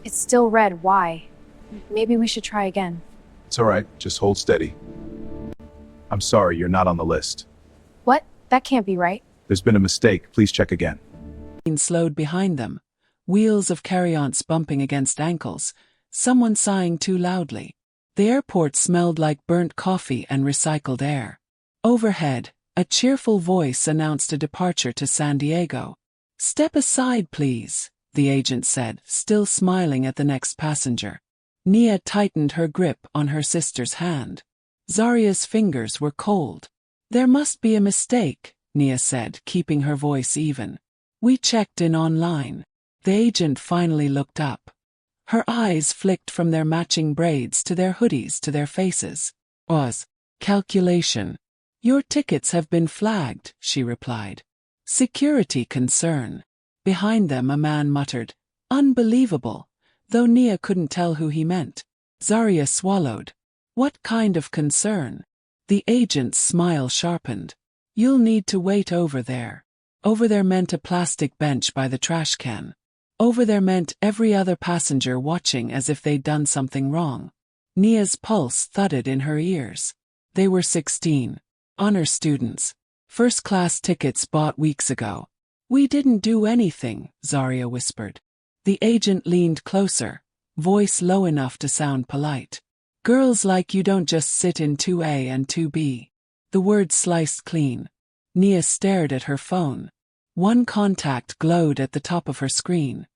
It's still red. Why? Maybe we should try again. It's all right, just hold steady. I'm sorry, you're not on the list. What? That can't be right. There's been a mistake, please check again. Slowed behind them, wheels of carry-ons bumping against ankles, someone sighing too loudly. The airport smelled like burnt coffee and recycled air. Overhead, a cheerful voice announced a departure to San Diego. "Step aside, please," the agent said, still smiling at the next passenger. Nia tightened her grip on her sister's hand. Zaria's fingers were cold. "There must be a mistake," Nia said, keeping her voice even. "We checked in online." The agent finally looked up. Her eyes flicked from their matching braids to their hoodies to their faces. Calculation. "Your tickets have been flagged," she replied. "Security concern." Behind them a man muttered, "Unbelievable," though Nia couldn't tell who he meant. Zaria swallowed. "What kind of concern?" The agent's smile sharpened. "You'll need to wait over there." Over there meant a plastic bench by the trash can. Over there meant every other passenger watching as if they'd done something wrong. Nia's pulse thudded in her ears. They were 16. Honor students. First-class tickets bought weeks ago. "We didn't do anything," Zaria whispered. The agent leaned closer, voice low enough to sound polite. "Girls like you don't just sit in 2A and 2B. The words sliced clean. Nia stared at her phone. One contact glowed at the top of her screen.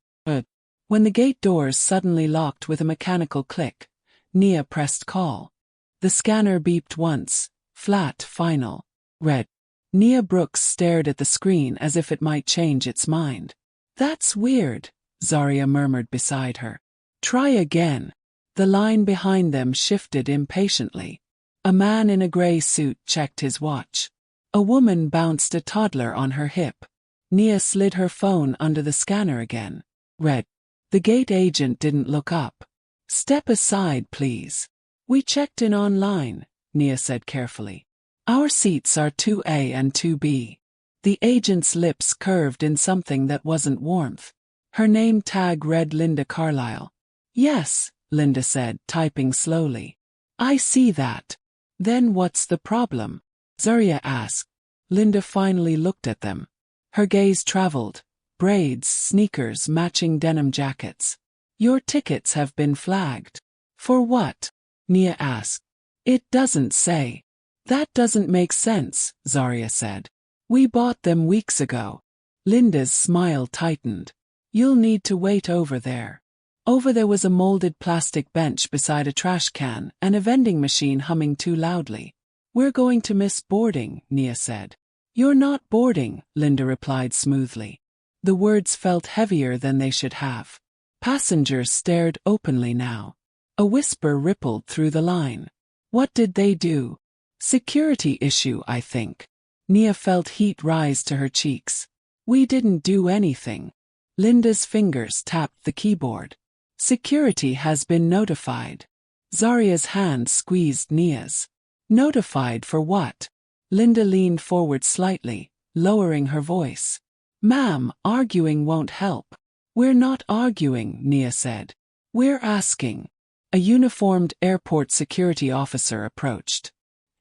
When the gate doors suddenly locked with a mechanical click, Nia pressed call. The scanner beeped once, flat, final, red. Nia Brooks stared at the screen as if it might change its mind. "That's weird," Zaria murmured beside her. "Try again." The line behind them shifted impatiently. A man in a gray suit checked his watch. A woman bounced a toddler on her hip. Nia slid her phone under the scanner again. Red. The gate agent didn't look up. "Step aside, please." "We checked in online," Nia said carefully. "Our seats are 2A and 2B. The agent's lips curved in something that wasn't warmth. Her name tag read Linda Carlisle. "Yes," Linda said, typing slowly. "I see that." "Then what's the problem?" Zaria asked. Linda finally looked at them. Her gaze traveled. Braids, sneakers, matching denim jackets. "Your tickets have been flagged." "For what?" Nia asked. "It doesn't say." "That doesn't make sense," Zaria said. "We bought them weeks ago." Linda's smile tightened. "You'll need to wait over there." Over there was a molded plastic bench beside a trash can and a vending machine humming too loudly. "We're going to miss boarding," Nia said. "You're not boarding," Linda replied smoothly. The words felt heavier than they should have. Passengers stared openly now. A whisper rippled through the line. "What did they do?" "Security issue, I think." Nia felt heat rise to her cheeks. "We didn't do anything." Linda's fingers tapped the keyboard. "Security has been notified." Zaria's hand squeezed Nia's. "Notified for what?" Linda leaned forward slightly, lowering her voice. "Ma'am, arguing won't help." "We're not arguing," Nia said. "We're asking." A uniformed airport security officer approached.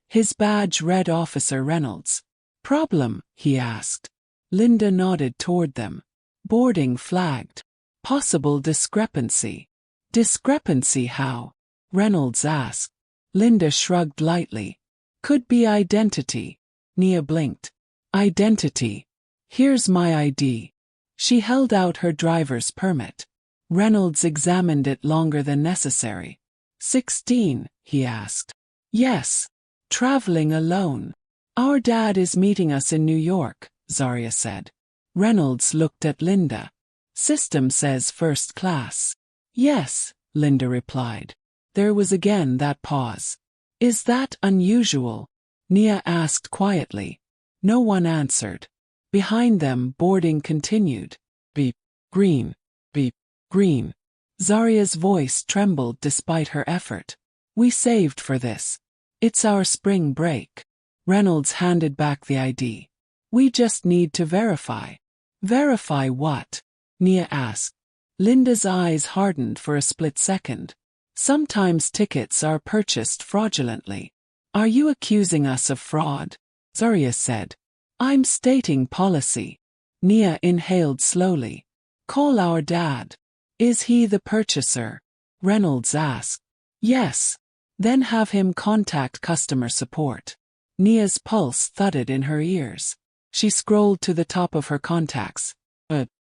His badge read Officer Reynolds. "Problem?" he asked. Linda nodded toward them. "Boarding flagged. Possible discrepancy." "Discrepancy how?" Reynolds asked. Linda shrugged lightly. "Could be identity." Nia blinked. "Identity. Here's my ID." She held out her driver's permit. Reynolds examined it longer than necessary. 16, he asked. "Yes. Traveling alone." "Our dad is meeting us in New York," Zaria said. Reynolds looked at Linda. "System says first class." "Yes," Linda replied. There was again that pause. "Is that unusual?" Nia asked quietly. No one answered. Behind them, boarding continued. "Beep, green, beep, green." Zaria's voice trembled despite her effort. "We saved for this. It's our spring break." Reynolds handed back the ID. "We just need to verify." "Verify what?" Nia asked. Linda's eyes hardened for a split second. Sometimes tickets are purchased fraudulently. Are you accusing us of fraud? Zaria said. I'm stating policy. Nia inhaled slowly. Call our dad. Is he the purchaser? Reynolds asked. Yes. Then have him contact customer support. Nia's pulse thudded in her ears. She scrolled to the top of her contacts.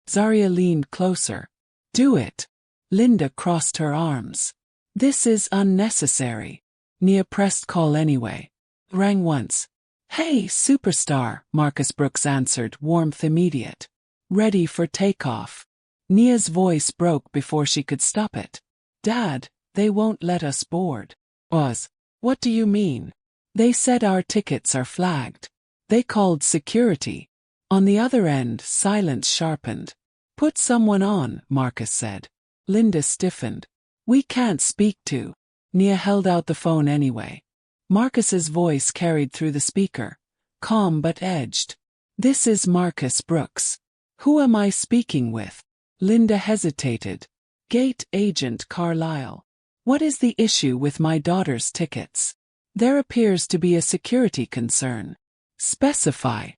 Zaria leaned closer. Do it. Linda crossed her arms. This is unnecessary. Nia pressed call anyway. Rang once. Hey, superstar, Marcus Brooks answered, warmth immediate. Ready for takeoff. Nia's voice broke before she could stop it. Dad, they won't let us board. What do you mean? They said our tickets are flagged. They called security. On the other end, silence sharpened. Put someone on, Marcus said. Linda stiffened. We can't speak to. Nia held out the phone anyway. Marcus's voice carried through the speaker, calm but edged. This is Marcus Brooks. Who am I speaking with? Linda hesitated. Gate Agent Carlisle. What is the issue with my daughter's tickets? There appears to be a security concern. Specify.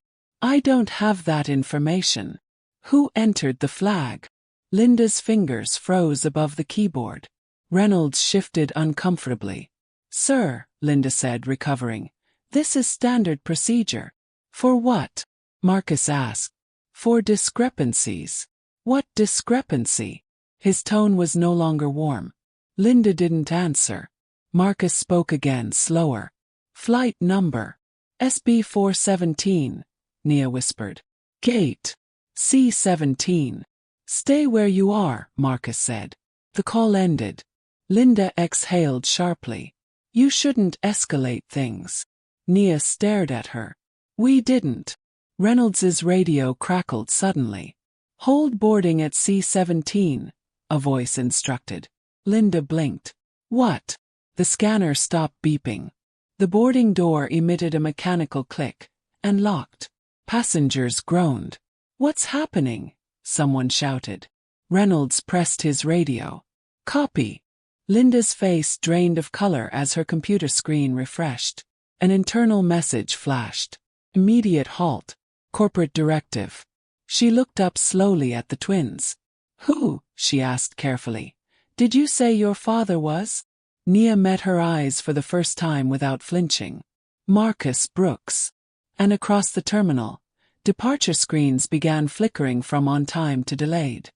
I don't have that information. Who entered the flag? Linda's fingers froze above the keyboard. Reynolds shifted uncomfortably. Sir, Linda said, recovering. This is standard procedure. For what? Marcus asked. For discrepancies. What discrepancy? His tone was no longer warm. Linda didn't answer. Marcus spoke again, slower. Flight number. SB417, Nia whispered. Gate C17. Stay where you are, Marcus said. The call ended. Linda exhaled sharply. You shouldn't escalate things. Nia stared at her. We didn't. Reynolds's radio crackled suddenly. Hold boarding at C17, a voice instructed. Linda blinked. What? The scanner stopped beeping. The boarding door emitted a mechanical click and locked. Passengers groaned. What's happening? Someone shouted. Reynolds pressed his radio. Copy. Linda's face drained of color as her computer screen refreshed. An internal message flashed. Immediate halt. Corporate directive. She looked up slowly at the twins. Who? She asked carefully. Did you say your father was? Nia met her eyes for the first time without flinching. Marcus Brooks. And across the terminal, departure screens began flickering from on time to delayed.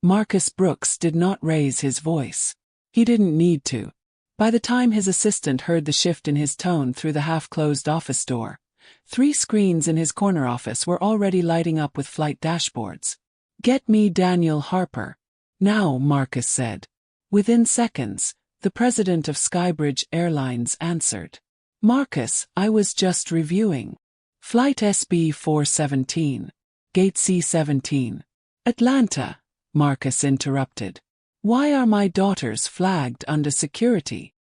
Marcus Brooks did not raise his voice. He didn't need to. By the time his assistant heard the shift in his tone through the half-closed office door, 3 screens in his corner office were already lighting up with flight dashboards. Get me Daniel Harper. Now, Marcus said. Within seconds, the president of Skybridge Airlines answered. Marcus, I was just reviewing. Flight SB417. Gate C17. Atlanta, Marcus interrupted. Why are my daughters flagged under security?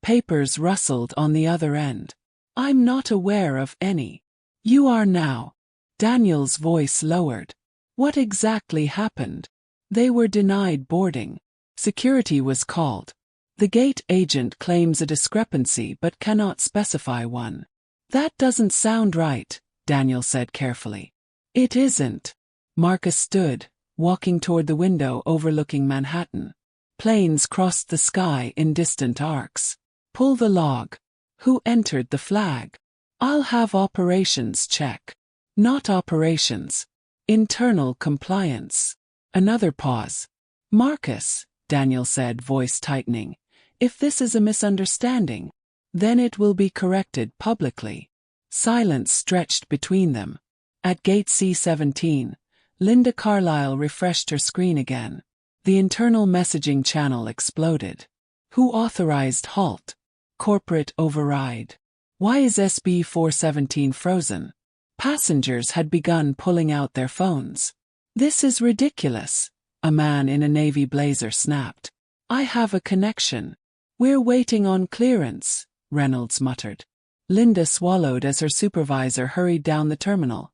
Papers rustled on the other end. I'm not aware of any. You are now. Daniel's voice lowered. What exactly happened? They were denied boarding. Security was called. The gate agent claims a discrepancy but cannot specify one. That doesn't sound right, Daniel said carefully. It isn't. Marcus stood, walking toward the window overlooking Manhattan. Planes crossed the sky in distant arcs. Pull the log. Who entered the flag? I'll have operations check. Not operations. Internal compliance. Another pause. Marcus, Daniel said, voice tightening. If this is a misunderstanding, then it will be corrected publicly. Silence stretched between them. At gate C17, Linda Carlisle refreshed her screen again. The internal messaging channel exploded. Who authorized halt? Corporate override. Why is SB417 frozen? Passengers had begun pulling out their phones. This is ridiculous, a man in a navy blazer snapped. I have a connection. We're waiting on clearance, Reynolds muttered. Linda swallowed as her supervisor hurried down the terminal,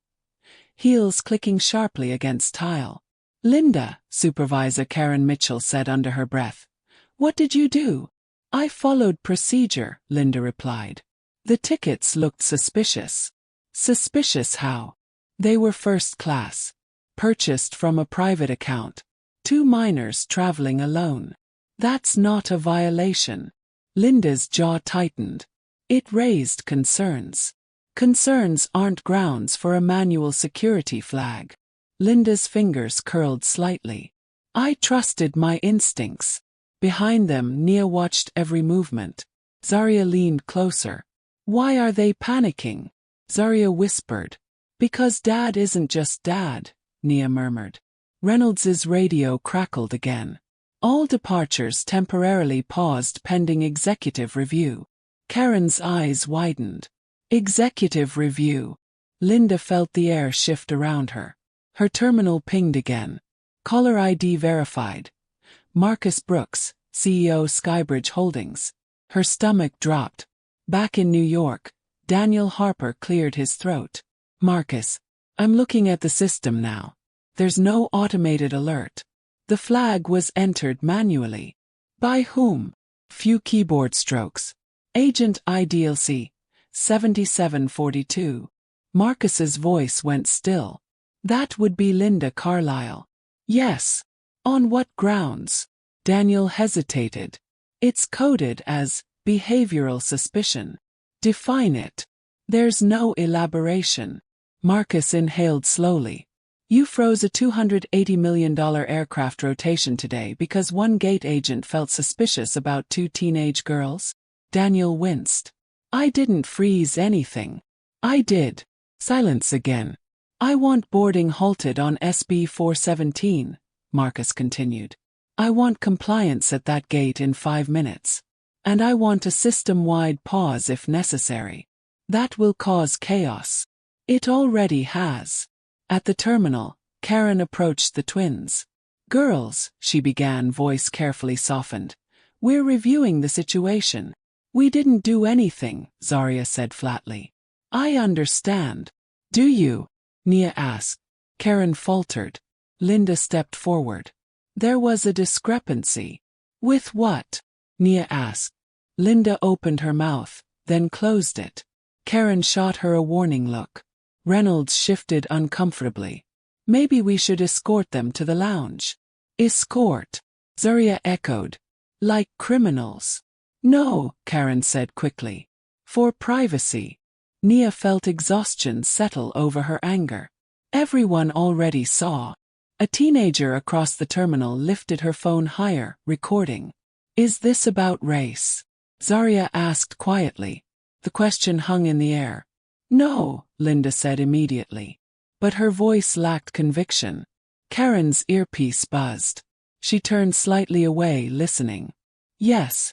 heels clicking sharply against tile. Linda, Supervisor Karen Mitchell said under her breath. What did you do? I followed procedure, Linda replied. The tickets looked suspicious. Suspicious how? They were first class. Purchased from a private account. 2 minors traveling alone. That's not a violation. Linda's jaw tightened. It raised concerns. Concerns aren't grounds for a manual security flag. Linda's fingers curled slightly. I trusted my instincts. Behind them, Nia watched every movement. Zaria leaned closer. Why are they panicking? Zaria whispered. Because Dad isn't just Dad, Nia murmured. Reynolds's radio crackled again. All departures temporarily paused pending executive review. Karen's eyes widened. Executive review. Linda felt the air shift around her. Her terminal pinged again. Caller ID verified. Marcus Brooks, CEO Skybridge Holdings. Her stomach dropped. Back in New York, Daniel Harper cleared his throat. Marcus, I'm looking at the system now. There's no automated alert. The flag was entered manually. By whom? Few keyboard strokes. Agent IDLC, 7742. Marcus's voice went still. That would be Linda Carlisle. Yes. On what grounds? Daniel hesitated. It's coded as behavioral suspicion. Define it. There's no elaboration. Marcus inhaled slowly. You froze a $280 million aircraft rotation today because one gate agent felt suspicious about 2 teenage girls? Daniel winced. I didn't freeze anything. I did. Silence again. I want boarding halted on SB 417, Marcus continued. I want compliance at that gate in 5 minutes. And I want a system-wide pause if necessary. That will cause chaos. It already has. At the terminal, Karen approached the twins. Girls, she began, voice carefully softened. We're reviewing the situation. We didn't do anything, Zaria said flatly. I understand. Do you? Nia asked. Karen faltered. Linda stepped forward. There was a discrepancy. With what? Nia asked. Linda opened her mouth, then closed it. Karen shot her a warning look. Reynolds shifted uncomfortably. Maybe we should escort them to the lounge. Escort? Zaria echoed. Like criminals. No, Karen said quickly. For privacy. Nia felt exhaustion settle over her anger. Everyone already saw. A teenager across the terminal lifted her phone higher, recording. Is this about race? Zaria asked quietly. The question hung in the air. No, Linda said immediately. But her voice lacked conviction. Karen's earpiece buzzed. She turned slightly away, listening. Yes,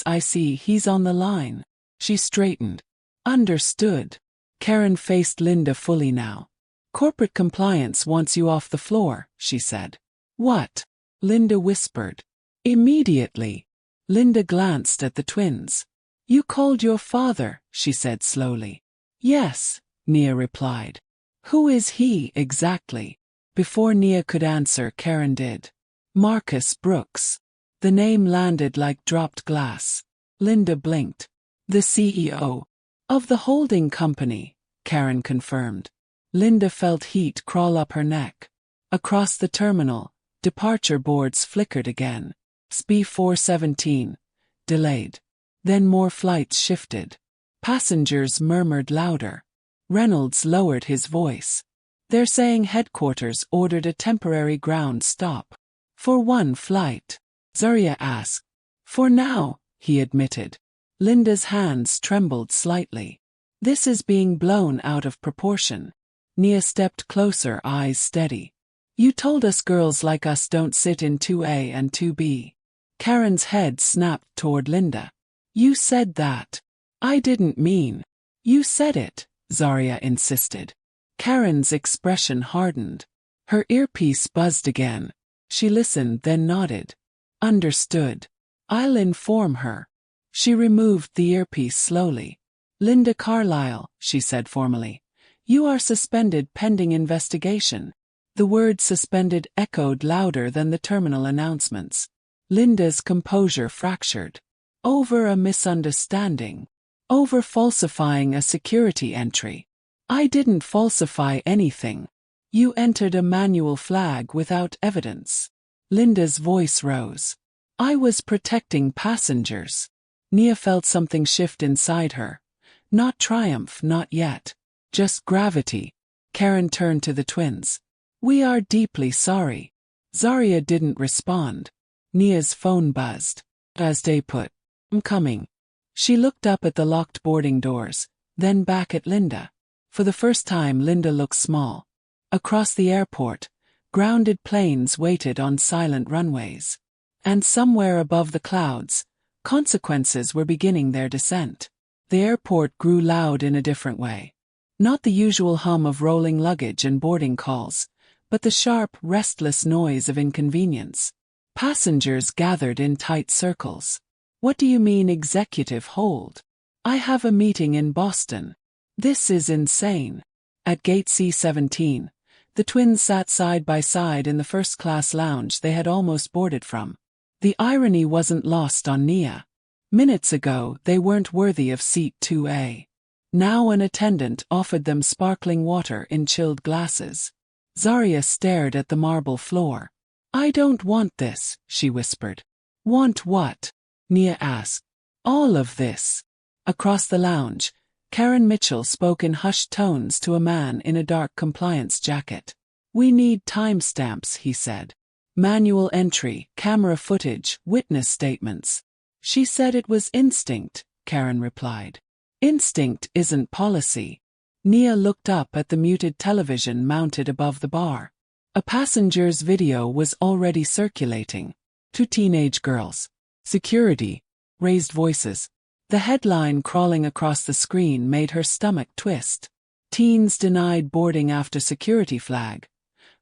I see, he's on the line. She straightened. Understood. Karen faced Linda fully now. Corporate compliance wants you off the floor, she said. What? Linda whispered. Immediately. Linda glanced at the twins. You called your father, she said slowly. Yes, Nia replied. Who is he exactly? Before Nia could answer, Karen did. Marcus Brooks. The name landed like dropped glass. Linda blinked. The CEO. Of the holding company, Karen confirmed. Linda felt heat crawl up her neck. Across the terminal, departure boards flickered again. SB 417. Delayed. Then more flights shifted. Passengers murmured louder. Reynolds lowered his voice. They're saying headquarters ordered a temporary ground stop. For one flight. Zaria asked. For now, he admitted. Linda's hands trembled slightly. This is being blown out of proportion. Nia stepped closer, eyes steady. You told us girls like us don't sit in 2A and 2B. Karen's head snapped toward Linda. You said that. I didn't mean. You said it, Zaria insisted. Karen's expression hardened. Her earpiece buzzed again. She listened, then nodded. Understood. I'll inform her. She removed the earpiece slowly. Linda Carlisle, she said formally. You are suspended pending investigation. The word suspended echoed louder than the terminal announcements. Linda's composure fractured. Over a misunderstanding. Over falsifying a security entry. I didn't falsify anything. You entered a manual flag without evidence. Linda's voice rose. I was protecting passengers. Nia felt something shift inside her. Not triumph, not yet. Just gravity. Karen turned to the twins. We are deeply sorry. Zaria didn't respond. Nia's phone buzzed. As they put, I'm coming. She looked up at the locked boarding doors, then back at Linda. For the first time, Linda looked small. Across the airport, grounded planes waited on silent runways. And somewhere above the clouds, consequences were beginning their descent. The airport grew loud in a different way. Not the usual hum of rolling luggage and boarding calls, but the sharp, restless noise of inconvenience. Passengers gathered in tight circles. What do you mean executive hold? I have a meeting in Boston. This is insane. At Gate C17, the twins sat side by side in the first-class lounge they had almost boarded from. The irony wasn't lost on Nia. Minutes ago, they weren't worthy of seat 2A. Now an attendant offered them sparkling water in chilled glasses. Zaria stared at the marble floor. I don't want this, she whispered. Want what? Nia asked. All of this. Across the lounge, Karen Mitchell spoke in hushed tones to a man in a dark compliance jacket. We need timestamps, he said. Manual entry, camera footage, witness statements. She said it was instinct, Karen replied. Instinct isn't policy. Nia looked up at the muted television mounted above the bar. A passenger's video was already circulating. 2 teenage girls. Security. Raised voices. The headline crawling across the screen made her stomach twist. Teens denied boarding after security flag.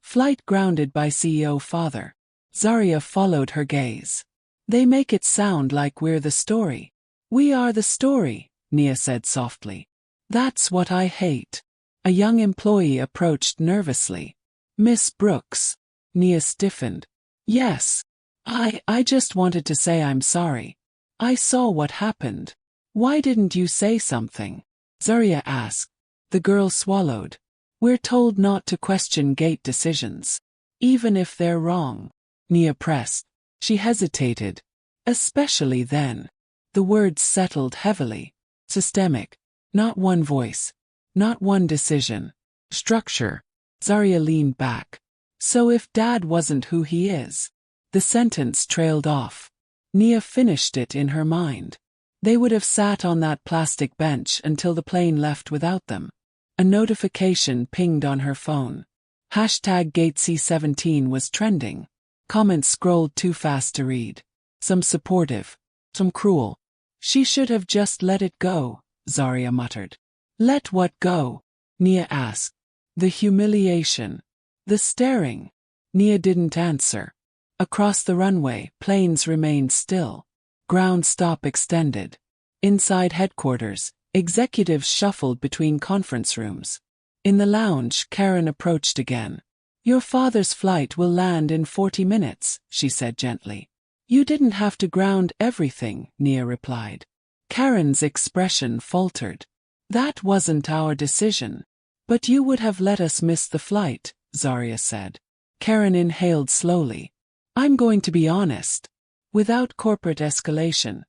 Flight grounded by CEO father. Zaria followed her gaze. They make it sound like we're the story. We are the story, Nia said softly. That's what I hate. A young employee approached nervously. Miss Brooks. Nia stiffened. Yes. I just wanted to say I'm sorry. I saw what happened. Why didn't you say something? Zaria asked. The girl swallowed. We're told not to question gate decisions. Even if they're wrong. Nia pressed. She hesitated. Especially then. The words settled heavily. Systemic. Not one voice. Not one decision. Structure. Zaria leaned back. So if Dad wasn't who he is? The sentence trailed off. Nia finished it in her mind. They would have sat on that plastic bench until the plane left without them. A notification pinged on her phone. Hashtag Gate C17 was trending. Comments scrolled too fast to read. Some supportive. Some cruel. She should have just let it go, Zaria muttered. Let what go? Nia asked. The humiliation. The staring. Nia didn't answer. Across the runway, planes remained still. Ground stop extended. Inside headquarters, executives shuffled between conference rooms. In the lounge, Karen approached again. Your father's flight will land in 40 minutes, she said gently. You didn't have to ground everything, Nia replied. Karen's expression faltered. That wasn't our decision. But you would have let us miss the flight, Zaria said. Karen inhaled slowly. I'm going to be honest. Without corporate escalation.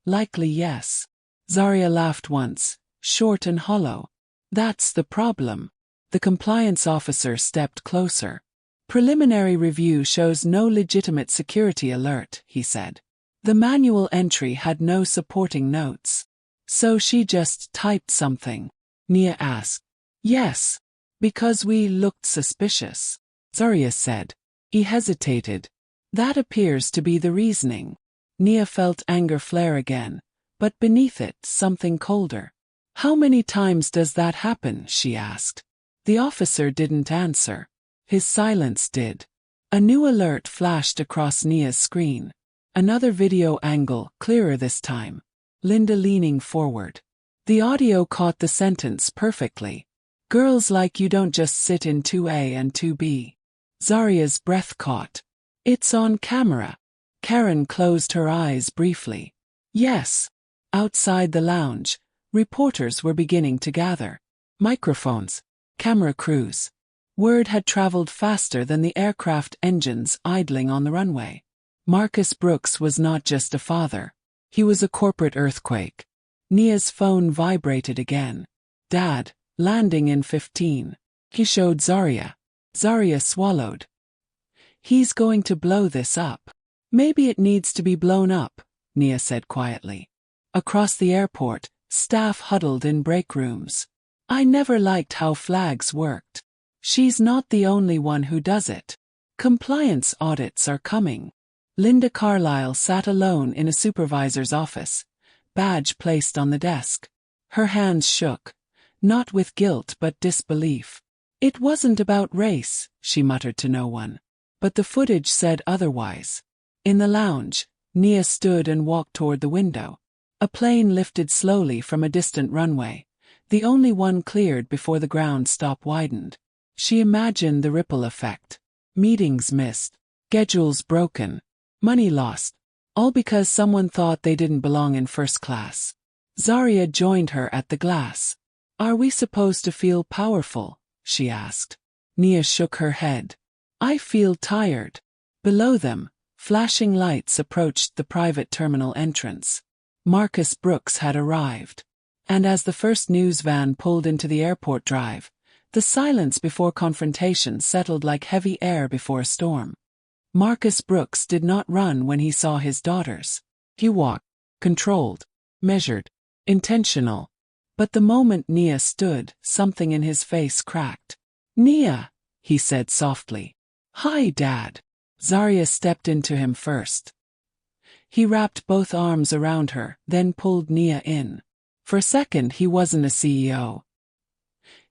Likely yes. Zaria laughed once, short and hollow. That's the problem. The compliance officer stepped closer. Preliminary review shows no legitimate security alert, he said. The manual entry had no supporting notes. So she just typed something. Nia asked. Yes. Because we looked suspicious. Zaria said. He hesitated. That appears to be the reasoning. Nia felt anger flare again, but beneath it something colder. How many times does that happen? She asked. The officer didn't answer. His silence did. A new alert flashed across Nia's screen. Another video angle, clearer this time. Linda leaning forward. The audio caught the sentence perfectly. Girls like you don't just sit in 2A and 2B. Zaria's breath caught. It's on camera. Karen closed her eyes briefly. Yes. Outside the lounge, reporters were beginning to gather. Microphones. Camera crews. Word had traveled faster than the aircraft engines idling on the runway. Marcus Brooks was not just a father. He was a corporate earthquake. Nia's phone vibrated again. Dad, landing in 15. He showed Zaria. Zaria swallowed. He's going to blow this up. Maybe it needs to be blown up, Nia said quietly. Across the airport, staff huddled in break rooms. I never liked how flags worked. She's not the only one who does it. Compliance audits are coming. Linda Carlisle sat alone in a supervisor's office, badge placed on the desk. Her hands shook, not with guilt but disbelief. It wasn't about race, she muttered to no one. But the footage said otherwise. In the lounge, Nia stood and walked toward the window. A plane lifted slowly from a distant runway, the only one cleared before the ground stop widened. She imagined the ripple effect. Meetings missed, schedules broken, money lost, all because someone thought they didn't belong in first class. Zaria joined her at the glass. Are we supposed to feel powerful? She asked. Nia shook her head. I feel tired. Below them, flashing lights approached the private terminal entrance. Marcus Brooks had arrived. And as the first news van pulled into the airport drive, the silence before confrontation settled like heavy air before a storm. Marcus Brooks did not run when he saw his daughters. He walked, controlled, measured, intentional. But the moment Nia stood, something in his face cracked. Nia, he said softly. Hi, Dad. Zaria stepped into him first. He wrapped both arms around her, then pulled Nia in. For a second he wasn't a CEO.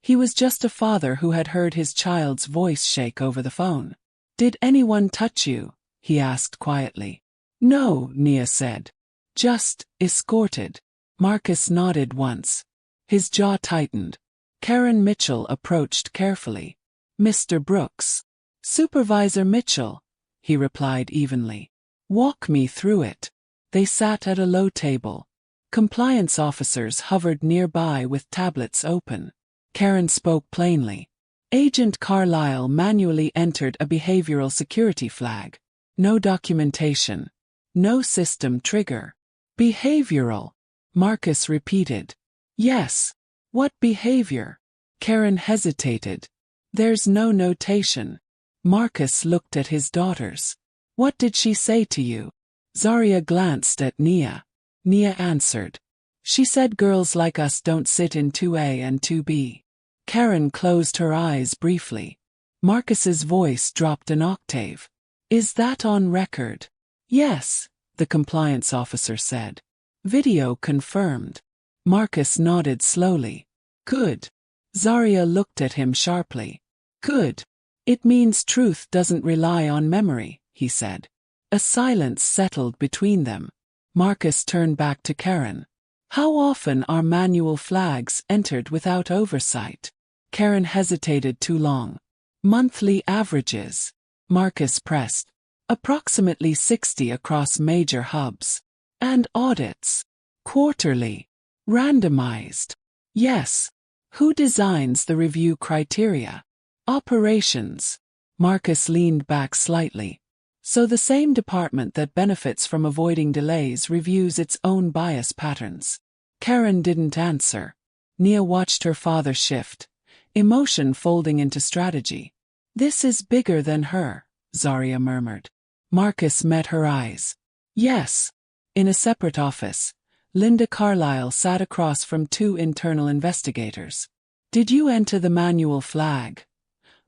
He was just a father who had heard his child's voice shake over the phone. Did anyone touch you? He asked quietly. No, Nia said. Just escorted. Marcus nodded once. His jaw tightened. Karen Mitchell approached carefully. Mr. Brooks. Supervisor Mitchell, he replied evenly. Walk me through it. They sat at a low table. Compliance officers hovered nearby with tablets open. Karen spoke plainly. Agent Carlisle manually entered a behavioral security flag. No documentation. No system trigger. Behavioral. Marcus repeated. Yes. What behavior? Karen hesitated. There's no notation. Marcus looked at his daughters. What did she say to you? Zaria glanced at Nia. Nia answered. She said girls like us don't sit in 2A and 2B. Karen closed her eyes briefly. Marcus's voice dropped an octave. Is that on record? Yes, the compliance officer said. Video confirmed. Marcus nodded slowly. Good. Zaria looked at him sharply. Good. It means truth doesn't rely on memory, he said. A silence settled between them. Marcus turned back to Karen. How often are manual flags entered without oversight? Karen hesitated too long. Monthly averages. Marcus pressed. Approximately 60 across major hubs. And audits. Quarterly. Randomized. Yes. Who designs the review criteria? Operations. Marcus leaned back slightly. So the same department that benefits from avoiding delays reviews its own bias patterns. Karen didn't answer. Nia watched her father shift, emotion folding into strategy. This is bigger than her, Zaria murmured. Marcus met her eyes. Yes. In a separate office, Linda Carlisle sat across from two internal investigators. Did you enter the manual flag?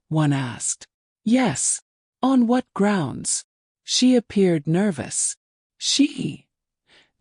One asked. Yes. On what grounds? She appeared nervous. She.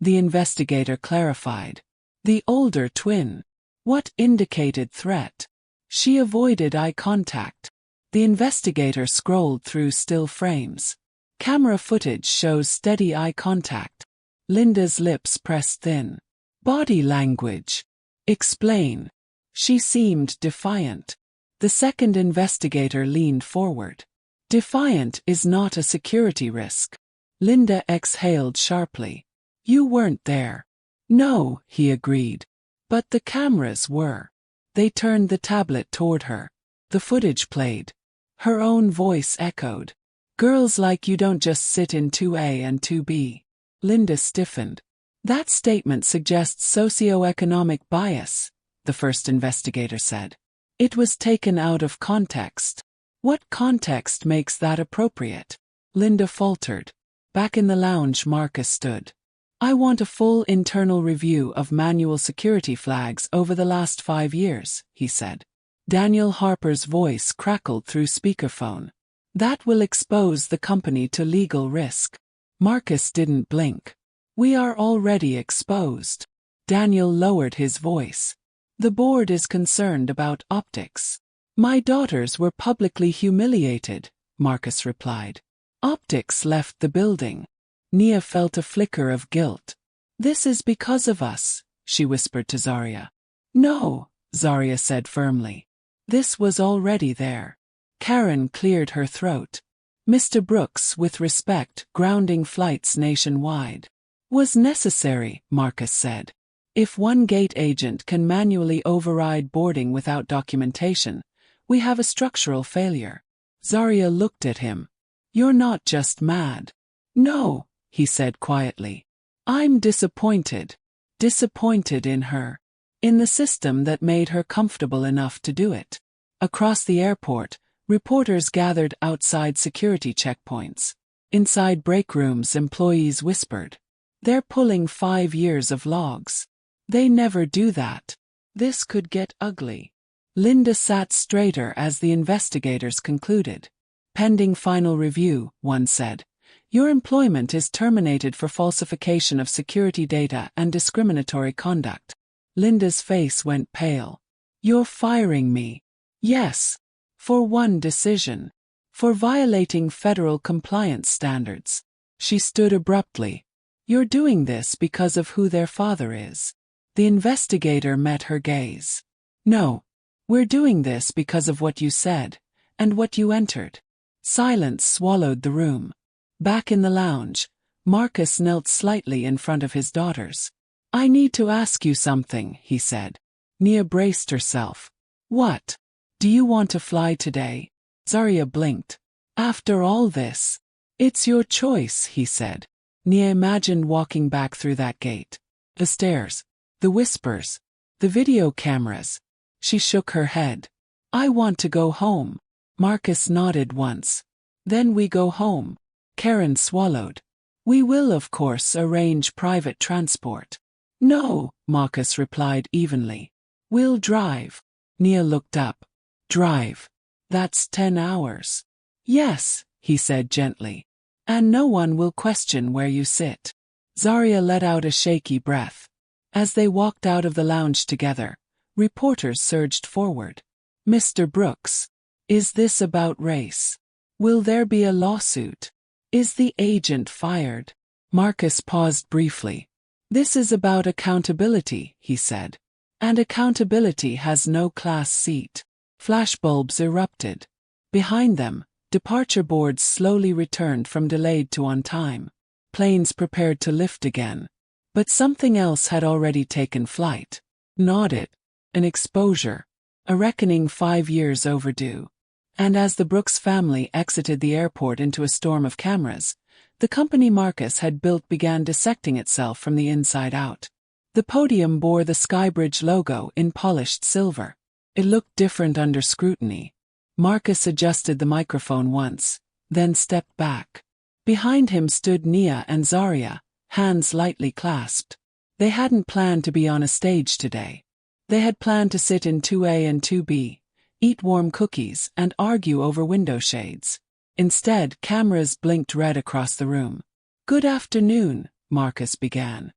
The investigator clarified. The older twin. What indicated threat? She avoided eye contact. The investigator scrolled through still frames. Camera footage shows steady eye contact. Linda's lips pressed thin. Body language. Explain. She seemed defiant. The second investigator leaned forward. Defiant is not a security risk. Linda exhaled sharply. You weren't there. No, he agreed. But the cameras were. They turned the tablet toward her. The footage played. Her own voice echoed. Girls like you don't just sit in 2A and 2B. Linda stiffened. That statement suggests socioeconomic bias, the first investigator said. It was taken out of context. What context makes that appropriate? Linda faltered. Back in the lounge, Marcus stood. I want a full internal review of manual security flags over the last 5 years, he said. Daniel Harper's voice crackled through speakerphone. That will expose the company to legal risk. Marcus didn't blink. We are already exposed. Daniel lowered his voice. The board is concerned about optics. My daughters were publicly humiliated, Marcus replied. Optics left the building. Nia felt a flicker of guilt. This is because of us, she whispered to Zaria. No, Zaria said firmly. This was already there. Karen cleared her throat. Mr. Brooks, with respect, grounding flights nationwide. Was necessary, Marcus said. If one gate agent can manually override boarding without documentation, we have a structural failure. Zaria looked at him. You're not just mad. No, he said quietly. I'm disappointed. Disappointed in her. In the system that made her comfortable enough to do it. Across the airport, reporters gathered outside security checkpoints. Inside break rooms, employees whispered. They're pulling 5 years of logs. They never do that. This could get ugly. Linda sat straighter as the investigators concluded. Pending final review, one said. Your employment is terminated for falsification of security data and discriminatory conduct. Linda's face went pale. You're firing me. Yes. For one decision. For violating federal compliance standards. She stood abruptly. You're doing this because of who their father is. The investigator met her gaze. No. We're doing this because of what you said, and what you entered. Silence swallowed the room. Back in the lounge, Marcus knelt slightly in front of his daughters. I need to ask you something, he said. Nia braced herself. What? Do you want to fly today? Zaria blinked. After all this? It's your choice, he said. Nia imagined walking back through that gate. The stairs. The whispers. The video cameras. She shook her head. I want to go home. Marcus nodded once. Then we go home. Karen swallowed. We will, of course, arrange private transport. No, Marcus replied evenly. We'll drive. Nia looked up. Drive. That's 10 hours. Yes, he said gently. And no one will question where you sit. Zaria let out a shaky breath. As they walked out of the lounge together, reporters surged forward. Mr. Brooks, is this about race? Will there be a lawsuit? Is the agent fired? Marcus paused briefly. This is about accountability, he said. And accountability has no class seat. Flashbulbs erupted. Behind them, departure boards slowly returned from delayed to on time. Planes prepared to lift again. But something else had already taken flight. Not it. An exposure. A reckoning 5 years overdue. And as the Brooks family exited the airport into a storm of cameras, the company Marcus had built began dissecting itself from the inside out. The podium bore the Skybridge logo in polished silver. It looked different under scrutiny. Marcus adjusted the microphone once, then stepped back. Behind him stood Nia and Zaria, hands lightly clasped. They hadn't planned to be on a stage today. They had planned to sit in 2A and 2B, eat warm cookies, and argue over window shades. Instead, cameras blinked red across the room. Good afternoon, Marcus began.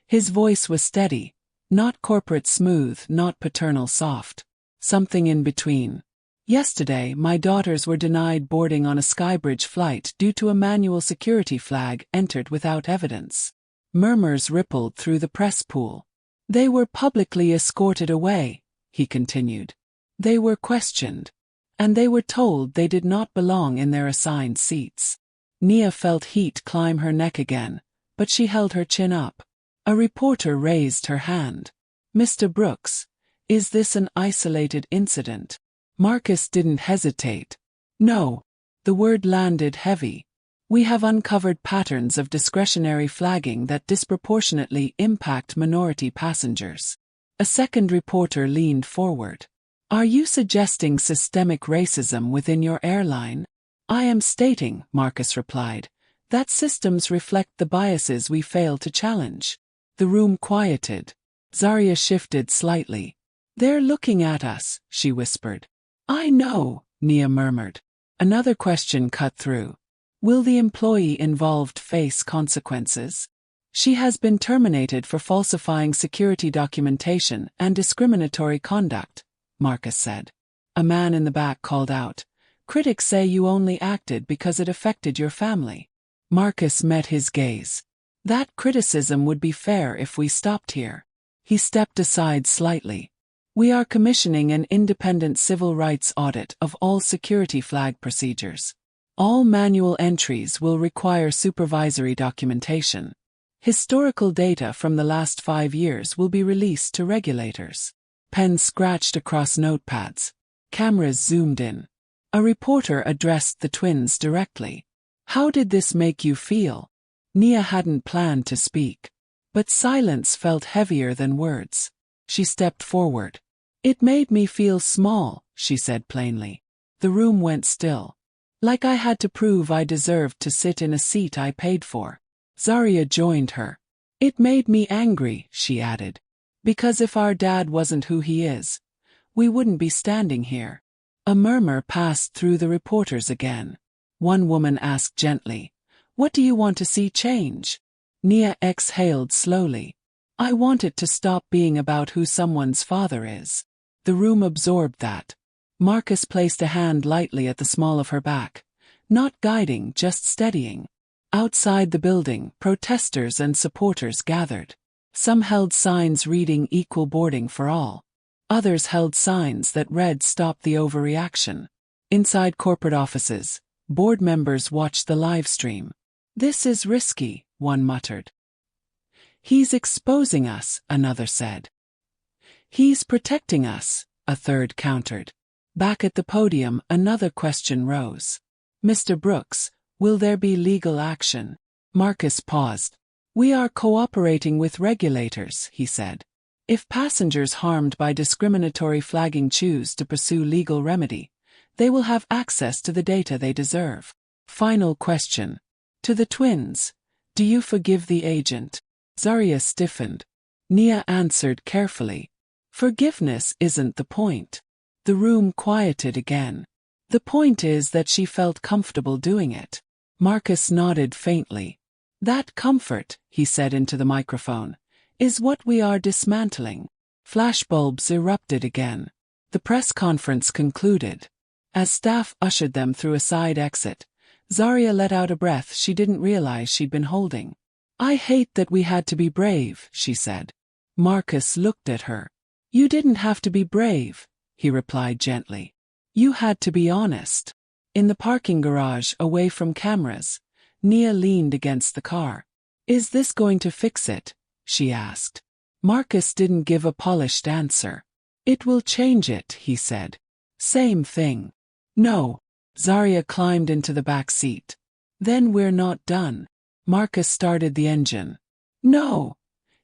His voice was steady, not corporate smooth, not paternal soft. Something in between. Yesterday, my daughters were denied boarding on a Skybridge flight due to a manual security flag entered without evidence. Murmurs rippled through the press pool. They were publicly escorted away, he continued. They were questioned. and they were told they did not belong in their assigned seats. Nia felt heat climb her neck again, but she held her chin up. A reporter raised her hand. "Mr. Brooks, is this an isolated incident?" Marcus didn't hesitate. "No." The word landed heavy. "We have uncovered patterns of discretionary flagging that disproportionately impact minority passengers." A second reporter leaned forward. "Are you suggesting systemic racism within your airline?" "I am stating," Marcus replied, "that systems reflect the biases we fail to challenge." The room quieted. Zaria shifted slightly. "They're looking at us," she whispered. "I know," Nia murmured. Another question cut through. "Will the employee involved face consequences?" "She has been terminated for falsifying security documentation and discriminatory conduct," Marcus said. A man in the back called out, "Critics say you only acted because it affected your family." Marcus met his gaze. "That criticism would be fair if we stopped here." He stepped aside slightly. "We are commissioning an independent civil rights audit of all security flag procedures. All manual entries will require supervisory documentation. Historical data from the last 5 years will be released to regulators." Pens scratched across notepads. Cameras zoomed in. A reporter addressed the twins directly. "How did this make you feel?" Nia hadn't planned to speak. But silence felt heavier than words. She stepped forward. "It made me feel small," she said plainly. The room went still. "Like I had to prove I deserved to sit in a seat I paid for." Zaria joined her. "It made me angry," she added. "Because if our dad wasn't who he is, we wouldn't be standing here." A murmur passed through the reporters again. One woman asked gently, "What do you want to see change?" Nia exhaled slowly. "I want it to stop being about who someone's father is." The room absorbed that. Marcus placed a hand lightly at the small of her back. Not guiding, just steadying. Outside the building, protesters and supporters gathered. Some held signs reading "Equal boarding for all." Others held signs that read "Stop the overreaction." Inside corporate offices, board members watched the live stream. "This is risky," one muttered. "He's exposing us," another said. "He's protecting us," a third countered. Back at the podium, another question rose. "Mr. Brooks, will there be legal action?" Marcus paused. "We are cooperating with regulators," he said. "If passengers harmed by discriminatory flagging choose to pursue legal remedy, they will have access to the data they deserve." Final question. To the twins. "Do you forgive the agent?" Zaria stiffened. Nia answered carefully. "Forgiveness isn't the point." The room quieted again. "The point is that she felt comfortable doing it." Marcus nodded faintly. "That comfort," he said into the microphone, "is what we are dismantling." Flashbulbs erupted again. The press conference concluded. As staff ushered them through a side exit, Zaria let out a breath she didn't realize she'd been holding. "I hate that we had to be brave," she said. Marcus looked at her. "You didn't have to be brave," he replied gently. "You had to be honest." In the parking garage, away from cameras, Nia leaned against the car. "Is this going to fix it?" she asked. Marcus didn't give a polished answer. "It will change it," he said. "Same thing." "No." Zaria climbed into the back seat. "Then we're not done." Marcus started the engine. "No,"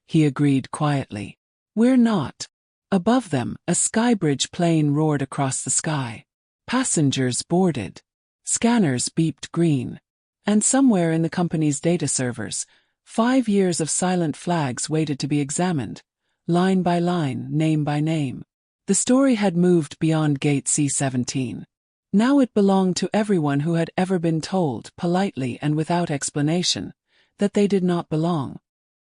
he agreed quietly. "We're not." Above them, a skybridge plane roared across the sky. Passengers boarded. Scanners beeped green. And somewhere in the company's data servers, 5 years of silent flags waited to be examined, line by line, name by name. The story had moved beyond Gate C17. Now it belonged to everyone who had ever been told, politely and without explanation, that they did not belong.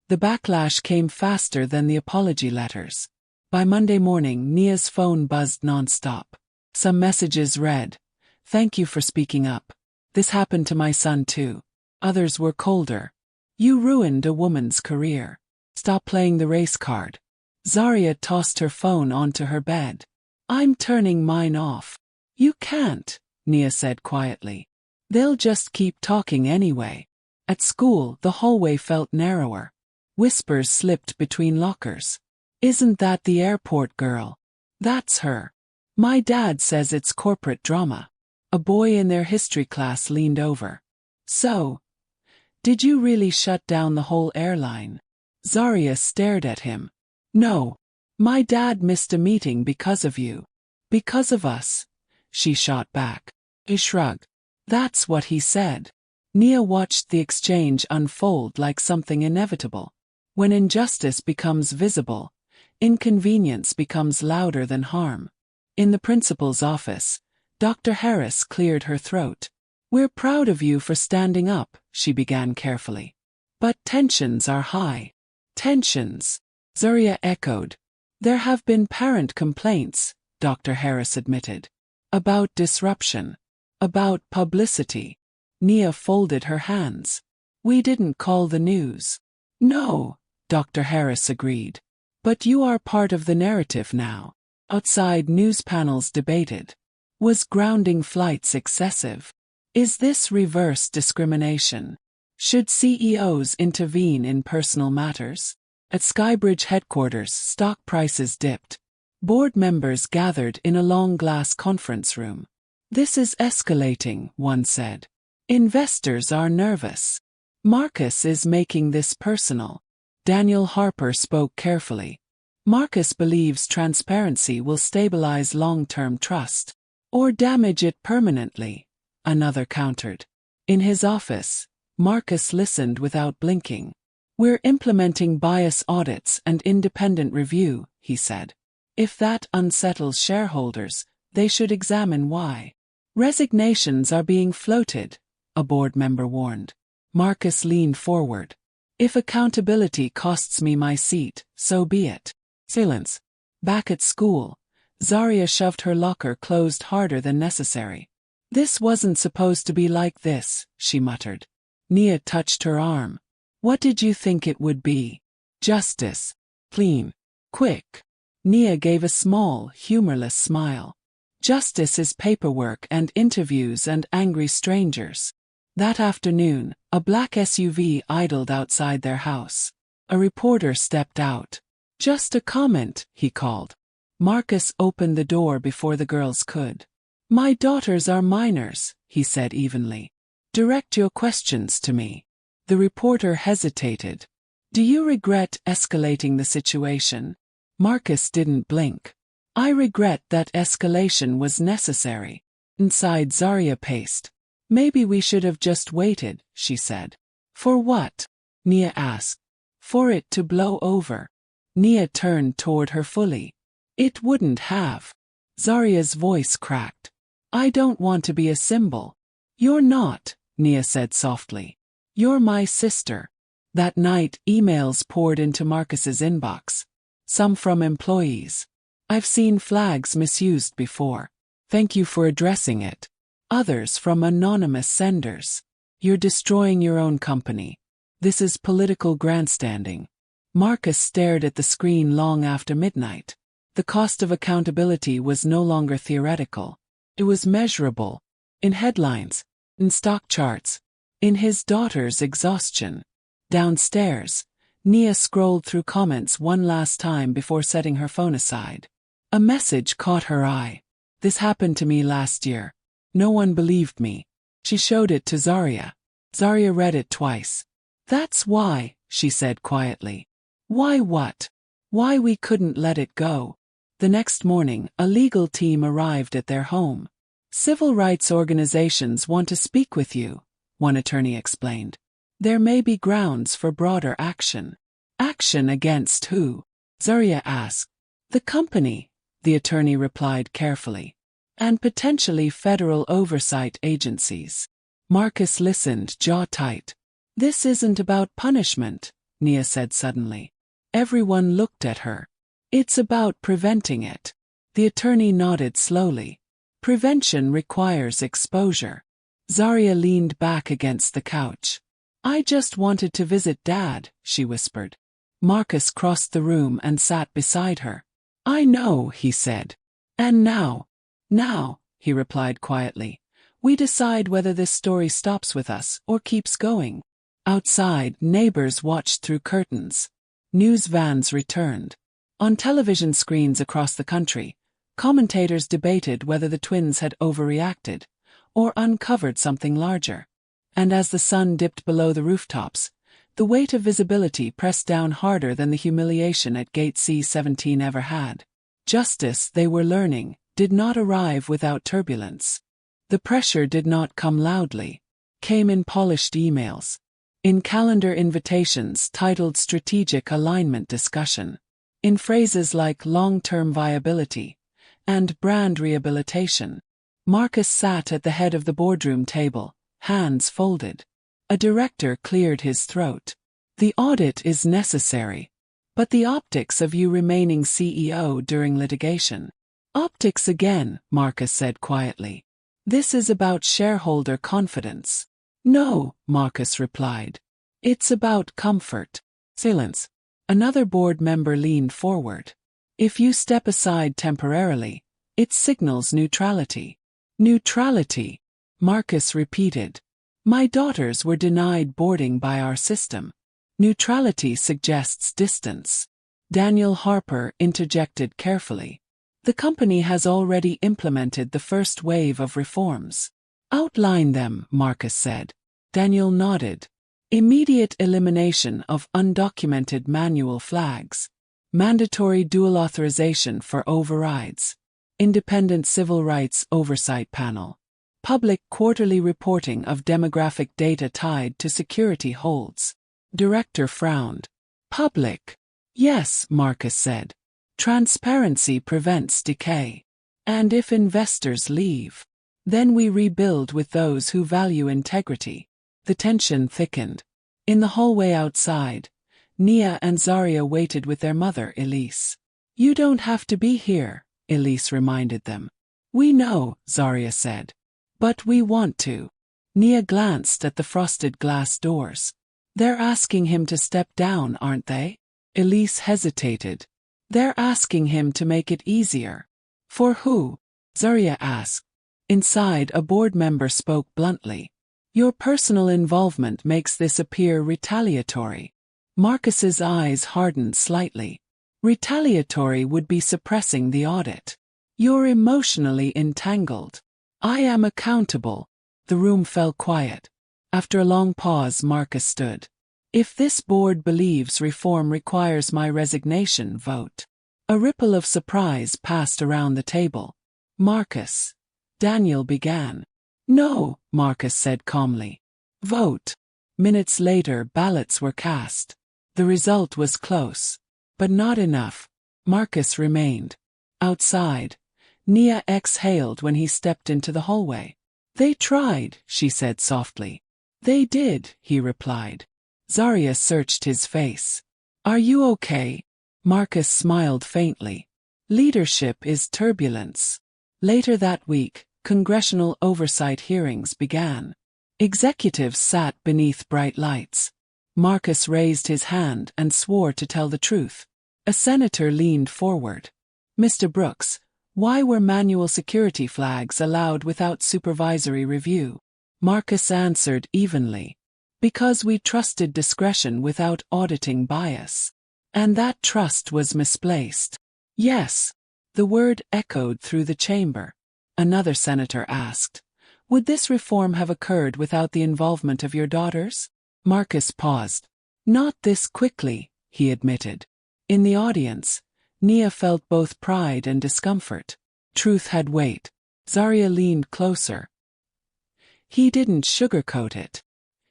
The backlash came faster than the apology letters. By Monday morning, Nia's phone buzzed nonstop. Some messages read, "Thank you for speaking up. This happened to my son too." Others were colder. "You ruined a woman's career. Stop playing the race card." Zaria tossed her phone onto her bed. "I'm turning mine off." You can't, Nia said quietly. They'll just keep talking anyway. At school, the hallway felt narrower. Whispers slipped between lockers. Isn't that the airport girl? That's her. My dad says it's corporate drama. A boy in their history class leaned over. So, did you really shut down the whole airline? Zaria stared at him. No. My dad missed a meeting because of you. Because of us, she shot back. He shrugged. That's what he said. Nia watched the exchange unfold like something inevitable. When injustice becomes visible, inconvenience becomes louder than harm. In the principal's office, Dr. Harris cleared her throat. We're proud of you for standing up, she began carefully. But tensions are high. Tensions, Zaria echoed. There have been parent complaints, Dr. Harris admitted. About disruption. About publicity. Nia folded her hands. We didn't call the news. No, Dr. Harris agreed. But you are part of the narrative now. Outside news panels debated. Was grounding flights excessive? Is this reverse discrimination? Should CEOs intervene in personal matters? At Skybridge headquarters, stock prices dipped. Board members gathered in a long glass conference room. This is escalating, one said. Investors are nervous. Marcus is making this personal. Daniel Harper spoke carefully. Marcus believes transparency will stabilize long-term trust. Or damage it permanently, another countered. In his office, Marcus listened without blinking. We're implementing bias audits and independent review, he said. If that unsettles shareholders, they should examine why. Resignations are being floated, a board member warned. Marcus leaned forward. If accountability costs me my seat, so be it. Silence. Back at school, Zaria shoved her locker closed harder than necessary. This wasn't supposed to be like this, she muttered. Nia touched her arm. What did you think it would be? Justice. Clean. Quick. Nia gave a small, humorless smile. Justice is paperwork and interviews and angry strangers. That afternoon, a black SUV idled outside their house. A reporter stepped out. Just a comment, he called. Marcus opened the door before the girls could. My daughters are minors, he said evenly. Direct your questions to me. The reporter hesitated. Do you regret escalating the situation? Marcus didn't blink. I regret that escalation was necessary. Inside Zaria paced. Maybe we should have just waited, she said. For what? Nia asked. For it to blow over. Nia turned toward her fully. It wouldn't have. Zaria's voice cracked. I don't want to be a symbol. You're not, Nia said softly. You're my sister. That night, emails poured into Marcus's inbox. Some from employees. I've seen flags misused before. Thank you for addressing it. Others from anonymous senders. You're destroying your own company. This is political grandstanding. Marcus stared at the screen long after midnight. The cost of accountability was no longer theoretical. It was measurable. In headlines. In stock charts. In his daughter's exhaustion. Downstairs, Nia scrolled through comments one last time before setting her phone aside. A message caught her eye. This happened to me last year. No one believed me. She showed it to Zaria. Zaria read it twice. That's why, she said quietly. Why what? Why we couldn't let it go. The next morning, a legal team arrived at their home. Civil rights organizations want to speak with you, one attorney explained. There may be grounds for broader action. Action against who? Zaria asked. The company, the attorney replied carefully. And potentially federal oversight agencies. Marcus listened, jaw tight. This isn't about punishment, Nia said suddenly. Everyone looked at her. It's about preventing it. The attorney nodded slowly. Prevention requires exposure. Zaria leaned back against the couch. I just wanted to visit Dad, she whispered. Marcus crossed the room and sat beside her. I know, he said. And now, he replied quietly. We decide whether this story stops with us or keeps going. Outside, neighbors watched through curtains. News vans returned. On television screens across the country, commentators debated whether the twins had overreacted or uncovered something larger. And as the sun dipped below the rooftops, the weight of visibility pressed down harder than the humiliation at Gate C17 ever had. Justice, they were learning, did not arrive without turbulence. The pressure did not come loudly, came in polished emails, in calendar invitations titled Strategic Alignment Discussion, in phrases like long-term viability and brand rehabilitation. Marcus sat at the head of the boardroom table, hands folded. A director cleared his throat. The audit is necessary. But the optics of you remaining CEO during litigation. Optics again, Marcus said quietly. This is about shareholder confidence. No, Marcus replied. It's about comfort. Silence. Another board member leaned forward. If you step aside temporarily, it signals neutrality. Neutrality, Marcus repeated. My daughters were denied boarding by our system. Neutrality suggests distance. Daniel Harper interjected carefully. The company has already implemented the first wave of reforms. Outline them, Marcus said. Daniel nodded. Immediate elimination of undocumented manual flags. Mandatory dual authorization for overrides. Independent Civil Rights Oversight Panel. Public quarterly reporting of demographic data tied to security holds. Director frowned. Public. Yes, Marcus said. Transparency prevents decay. And if investors leave, then we rebuild with those who value integrity. The tension thickened. In the hallway outside, Nia and Zaria waited with their mother, Elise. You don't have to be here, Elise reminded them. We know, Zaria said. But we want to. Nia glanced at the frosted glass doors. They're asking him to step down, aren't they? Elise hesitated. They're asking him to make it easier. For who? Zaria asked. Inside, a board member spoke bluntly. Your personal involvement makes this appear retaliatory. Marcus's eyes hardened slightly. Retaliatory would be suppressing the audit. You're emotionally entangled. I am accountable. The room fell quiet. After a long pause, Marcus stood. If this board believes reform requires my resignation, vote. A ripple of surprise passed around the table. Marcus. Daniel began. No, Marcus said calmly. Vote. Minutes later, ballots were cast. The result was close. But not enough. Marcus remained. Outside, Nia exhaled when he stepped into the hallway. They tried, she said softly. They did, he replied. Zaria searched his face. Are you okay? Marcus smiled faintly. Leadership is turbulence. Later that week, congressional oversight hearings began. Executives sat beneath bright lights. Marcus raised his hand and swore to tell the truth. A senator leaned forward. Mr. Brooks, why were manual security flags allowed without supervisory review? Marcus answered evenly. Because we trusted discretion without auditing bias. And that trust was misplaced. Yes. The word echoed through the chamber. Another senator asked, would this reform have occurred without the involvement of your daughters? Marcus paused. Not this quickly, he admitted. In the audience, Nia felt both pride and discomfort. Truth had weight. Zaria leaned closer. He didn't sugarcoat it.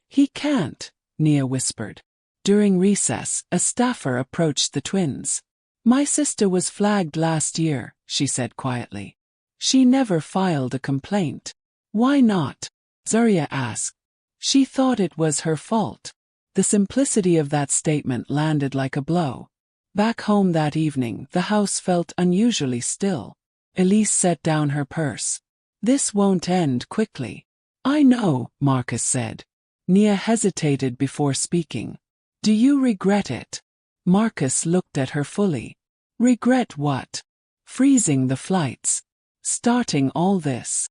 He can't, Nia whispered. During recess, a staffer approached the twins. My sister was flagged last year, she said quietly. She never filed a complaint. Why not? Zaria asked. She thought it was her fault. The simplicity of that statement landed like a blow. Back home that evening, the house felt unusually still. Elise set down her purse. This won't end quickly. I know, Marcus said. Nia hesitated before speaking. Do you regret it? Marcus looked at her fully. Regret what? Freezing the flights. Starting all this.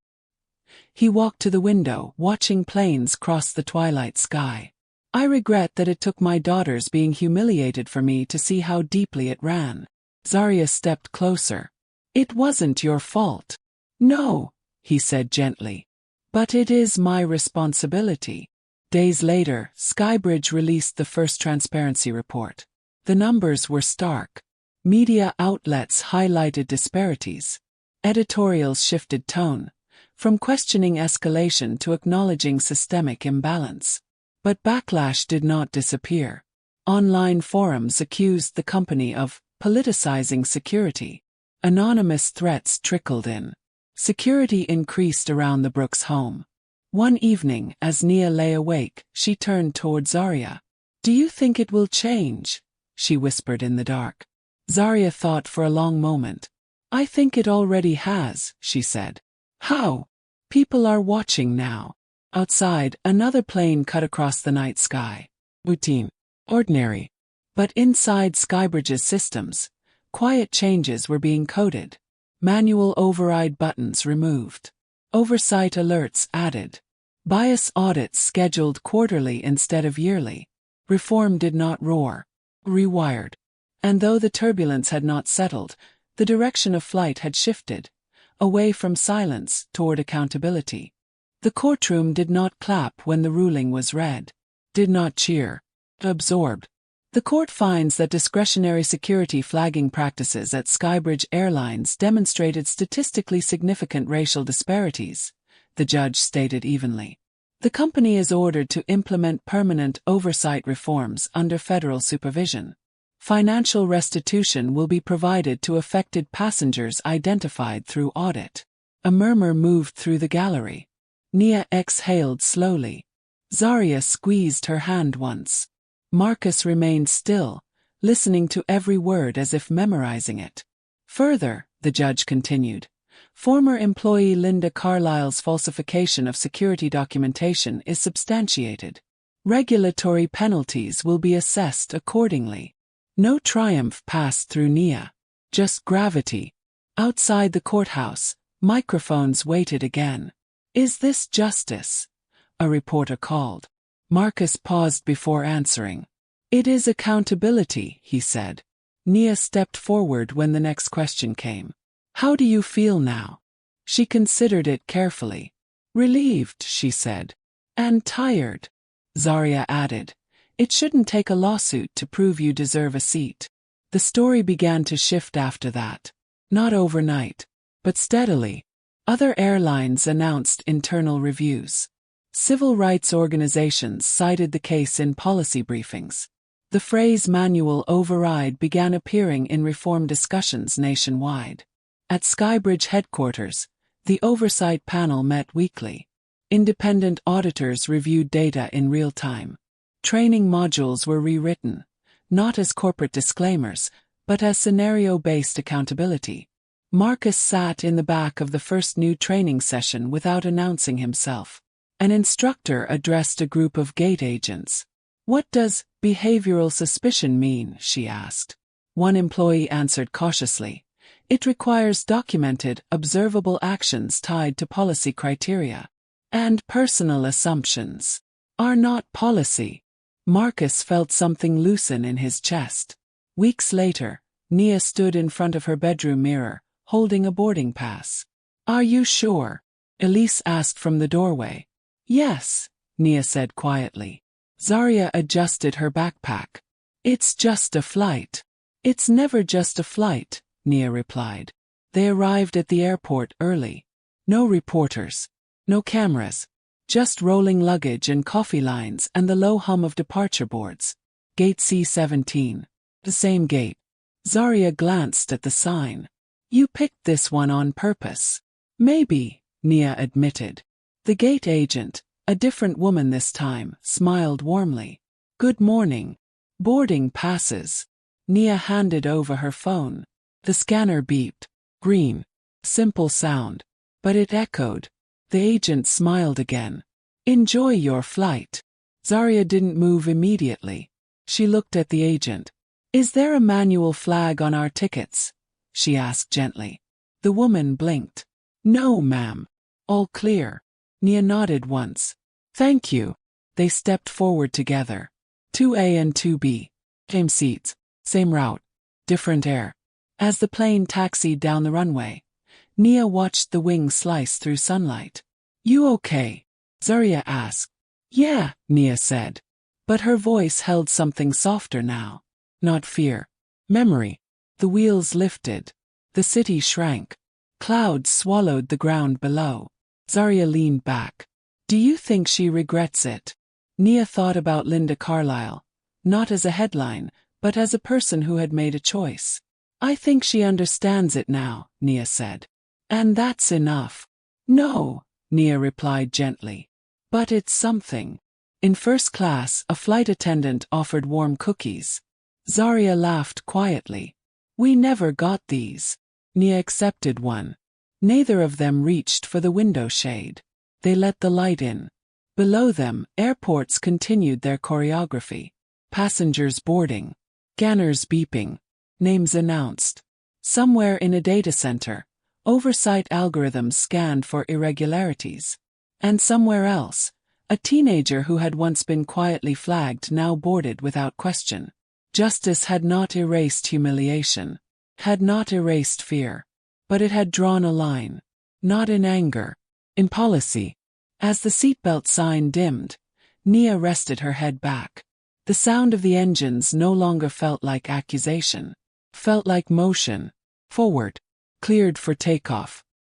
He walked to the window, watching planes cross the twilight sky. I regret that it took my daughters being humiliated for me to see how deeply it ran. Zaria stepped closer. It wasn't your fault. No, he said gently. But it is my responsibility. Days later, Skybridge released the first transparency report. The numbers were stark. Media outlets highlighted disparities. Editorials shifted tone, from questioning escalation to acknowledging systemic imbalance. But backlash did not disappear. Online forums accused the company of politicizing security. Anonymous threats trickled in. Security increased around the Brooks home. One evening, as Nia lay awake, she turned toward Zaria. "Do you think it will change?" she whispered in the dark. Zaria thought for a long moment. "I think it already has," she said. "How?" "People are watching now." Outside, another plane cut across the night sky. Routine. Ordinary. But inside Skybridge's systems, quiet changes were being coded. Manual override buttons removed. Oversight alerts added. Bias audits scheduled quarterly instead of yearly. Reform did not roar. Rewired. And though the turbulence had not settled, the direction of flight had shifted, away from silence toward accountability. The courtroom did not clap when the ruling was read. Did not cheer. Absorbed. The court finds that discretionary security flagging practices at Skybridge Airlines demonstrated statistically significant racial disparities, the judge stated evenly. The company is ordered to implement permanent oversight reforms under federal supervision. Financial restitution will be provided to affected passengers identified through audit. A murmur moved through the gallery. Nia exhaled slowly. Zaria squeezed her hand once. Marcus remained still, listening to every word as if memorizing it. Further, the judge continued, former employee Linda Carlisle's falsification of security documentation is substantiated. Regulatory penalties will be assessed accordingly. No triumph passed through Nia. Just gravity. Outside the courthouse, microphones waited again. "Is this justice?" a reporter called. Marcus paused before answering. "It is accountability," he said. Nia stepped forward when the next question came. "How do you feel now?" She considered it carefully. "Relieved," she said. "And tired," Zaria added. "It shouldn't take a lawsuit to prove you deserve a seat." The story began to shift after that. Not overnight, but steadily. Other airlines announced internal reviews. Civil rights organizations cited the case in policy briefings. The phrase manual override began appearing in reform discussions nationwide. At Skybridge headquarters, the oversight panel met weekly. Independent auditors reviewed data in real time. Training modules were rewritten, not as corporate disclaimers, but as scenario-based accountability. Marcus sat in the back of the first new training session without announcing himself. An instructor addressed a group of gate agents. "What does behavioral suspicion mean?" she asked. One employee answered cautiously. "It requires documented, observable actions tied to policy criteria. And personal assumptions are not policy." Marcus felt something loosen in his chest. Weeks later, Nia stood in front of her bedroom mirror, holding a boarding pass. "Are you sure?" Elise asked from the doorway. "Yes," Nia said quietly. Zaria adjusted her backpack. "It's just a flight." "It's never just a flight," Nia replied. They arrived at the airport early. No reporters. No cameras. Just rolling luggage and coffee lines and the low hum of departure boards. Gate C17. The same gate. Zaria glanced at the sign. "You picked this one on purpose." "Maybe," Nia admitted. The gate agent, a different woman this time, smiled warmly. "Good morning. Boarding passes." Nia handed over her phone. The scanner beeped. Green. Simple sound. But it echoed. The agent smiled again. "Enjoy your flight." Zaria didn't move immediately. She looked at the agent. "Is there a manual flag on our tickets?" she asked gently. The woman blinked. No, ma'am. All clear. Nia nodded once. Thank you. They stepped forward together. 2A and 2B. Same seats, same route, different air. As the plane taxied down the runway, Nia watched the wings slice through sunlight. You okay? Zaria asked. Yeah, Nia said. But her voice held something softer now. Not fear. Memory. The wheels lifted. The city shrank. Clouds swallowed the ground below. Zaria leaned back. Do you think she regrets it? Nia thought about Linda Carlisle, not as a headline, but as a person who had made a choice. I think she understands it now, Nia said. And that's enough. No, Nia replied gently. But it's something. In first class, a flight attendant offered warm cookies. Zaria laughed quietly. We never got these. Nia accepted one. Neither of them reached for the window shade. They let the light in. Below them, airports continued their choreography. Passengers boarding. Scanners beeping. Names announced. Somewhere in a data center, oversight algorithms scanned for irregularities. And somewhere else, a teenager who had once been quietly flagged now boarded without question. Justice had not erased humiliation, had not erased fear, but it had drawn a line. Not in anger, in policy. As the seatbelt sign dimmed, Nia rested her head back. The sound of the engines no longer felt like accusation. Felt like motion. Forward. Cleared for takeoff.